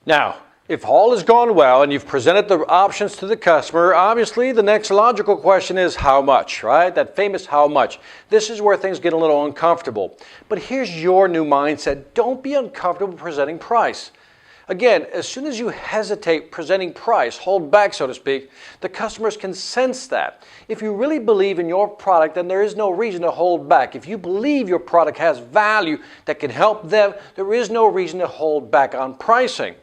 Now, if all has gone well and you've presented the options to the customer, obviously the next logical question is how much, right? That famous how much. This is where things get a little uncomfortable. But here's your new mindset. Don't be uncomfortable presenting price. Again, as soon as you hesitate presenting price, hold back, so to speak, the customers can sense that. If you really believe in your product, then there is no reason to hold back. If you believe your product has value that can help them, there is no reason to hold back on pricing.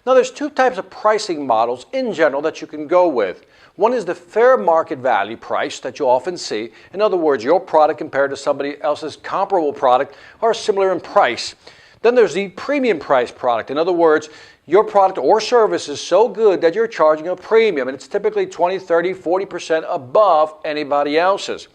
Now, there's two types of pricing models in general that you can go with. One is the fair market value price that you often see. In other words, your product compared to somebody else's comparable product are similar in price. Then there's the premium price product. In other words, your product or service is so good that you're charging a premium, and it's typically 20, 30, 40% above anybody else's.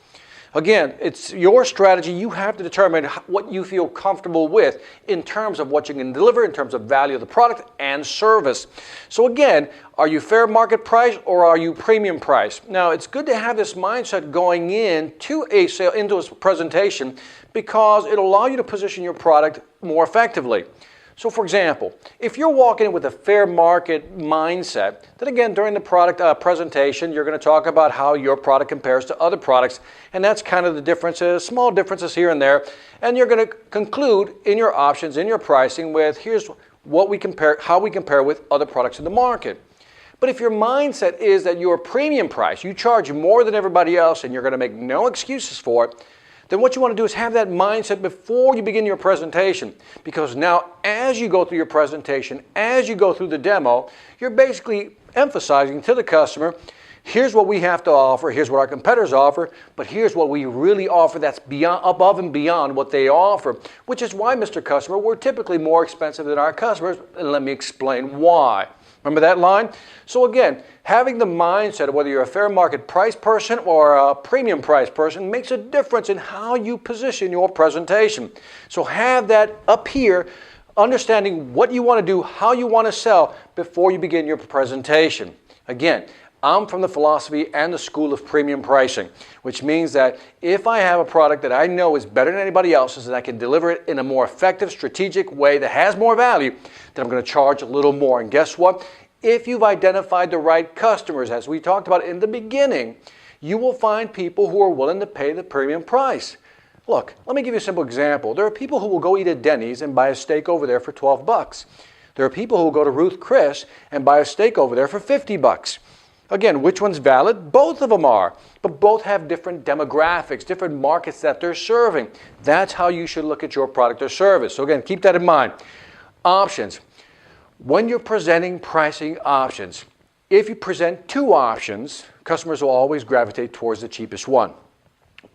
Again, it's your strategy. You have to determine what you feel comfortable with in terms of what you can deliver, in terms of value of the product and service. So again, are you fair market price or are you premium price? Now, it's good to have this mindset going into a sale, into a presentation, because it'll allow you to position your product more effectively. So for example, if you're walking in with a fair market mindset, then again, during the product presentation, you're going to talk about how your product compares to other products, and that's kind of the differences, small differences here and there, and you're going to conclude in your options, in your pricing with, here's what we compare, how we compare with other products in the market. But if your mindset is that you're premium price, you charge more than everybody else, and you're going to make no excuses for it, then what you want to do is have that mindset before you begin your presentation. Because now, as you go through your presentation, as you go through the demo, you're basically emphasizing to the customer, here's what we have to offer, here's what our competitors offer, but here's what we really offer that's beyond, above and beyond what they offer. Which is why, Mr. Customer, we're typically more expensive than our customers, and let me explain why. Remember that line? So again, having the mindset of whether you're a fair market price person or a premium price person makes a difference in how you position your presentation. So have that up here, understanding what you want to do, how you want to sell before you begin your presentation. Again, I'm from the philosophy and the school of premium pricing, which means that if I have a product that I know is better than anybody else's and I can deliver it in a more effective, strategic way that has more value, then I'm going to charge a little more. And guess what? If you've identified the right customers, as we talked about in the beginning, you will find people who are willing to pay the premium price. Look, let me give you a simple example. There are people who will go eat at Denny's and buy a steak over there for 12 bucks. There are people who will go to Ruth Chris and buy a steak over there for 50 bucks. Again, which one's valid? Both of them are, but both have different demographics, different markets that they're serving. That's how you should look at your product or service. So again, keep that in mind. Options. When you're presenting pricing options, if you present two options, customers will always gravitate towards the cheapest one.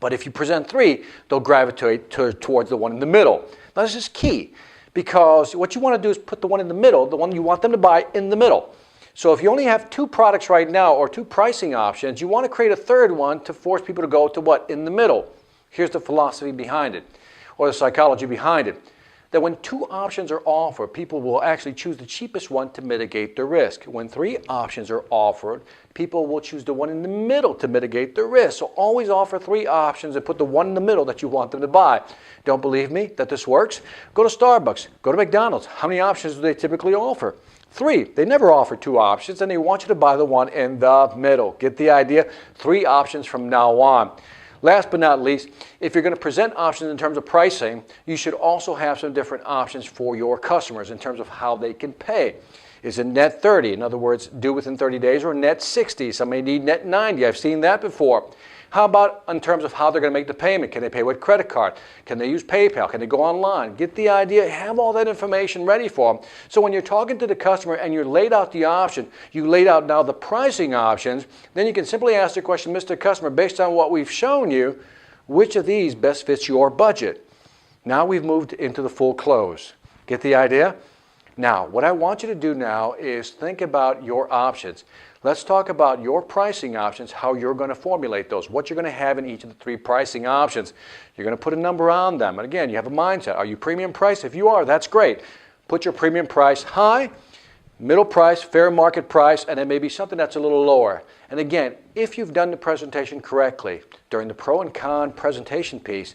But if you present three, they'll gravitate towards the one in the middle. Now this is key, because what you want to do is put the one in the middle, the one you want them to buy, in the middle. So if you only have two products right now or two pricing options, you want to create a third one to force people to go to what? In the middle. Here's the philosophy behind it, or the psychology behind it. That when two options are offered, people will actually choose the cheapest one to mitigate the risk. When three options are offered, people will choose the one in the middle to mitigate the risk. So always offer three options and put the one in the middle that you want them to buy. Don't believe me that this works? Go to Starbucks, go to McDonald's. How many options do they typically offer? Three. They never offer two options, and they want you to buy the one in the middle. Get the idea? Three options from now on. Last but not least, if you're going to present options in terms of pricing, you should also have some different options for your customers in terms of how they can pay. Is it net 30? In other words, due within 30 days, or net 60? Some may need net 90. I've seen that before. How about in terms of how they're going to make the payment? Can they pay with credit card? Can they use PayPal? Can they go online? Get the idea. Have all that information ready for them. So when you're talking to the customer and you laid out the option, you laid out now the pricing options, then you can simply ask the question, Mr. Customer, based on what we've shown you, which of these best fits your budget? Now we've moved into the full close. Get the idea? Now, what I want you to do now is think about your options. Let's talk about your pricing options, how you're going to formulate those, what you're going to have in each of the three pricing options. You're going to put a number on them. And again, you have a mindset. Are you premium price? If you are, that's great. Put your premium price high, middle price, fair market price, and then maybe something that's a little lower. And again, if you've done the presentation correctly, during the pro and con presentation piece,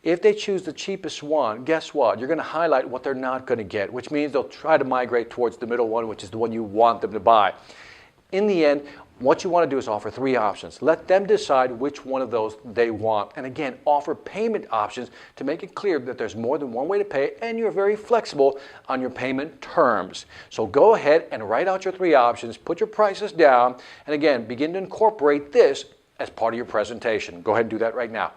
If they choose the cheapest one, guess what? You're going to highlight what they're not going to get, which means they'll try to migrate towards the middle one, which is the one you want them to buy. In the end, what you want to do is offer 3 options. Let them decide which one of those they want. And again, offer payment options to make it clear that there's more than one way to pay and you're very flexible on your payment terms. So go ahead and write out your 3 options, put your prices down, and again, begin to incorporate this as part of your presentation. Go ahead and do that right now.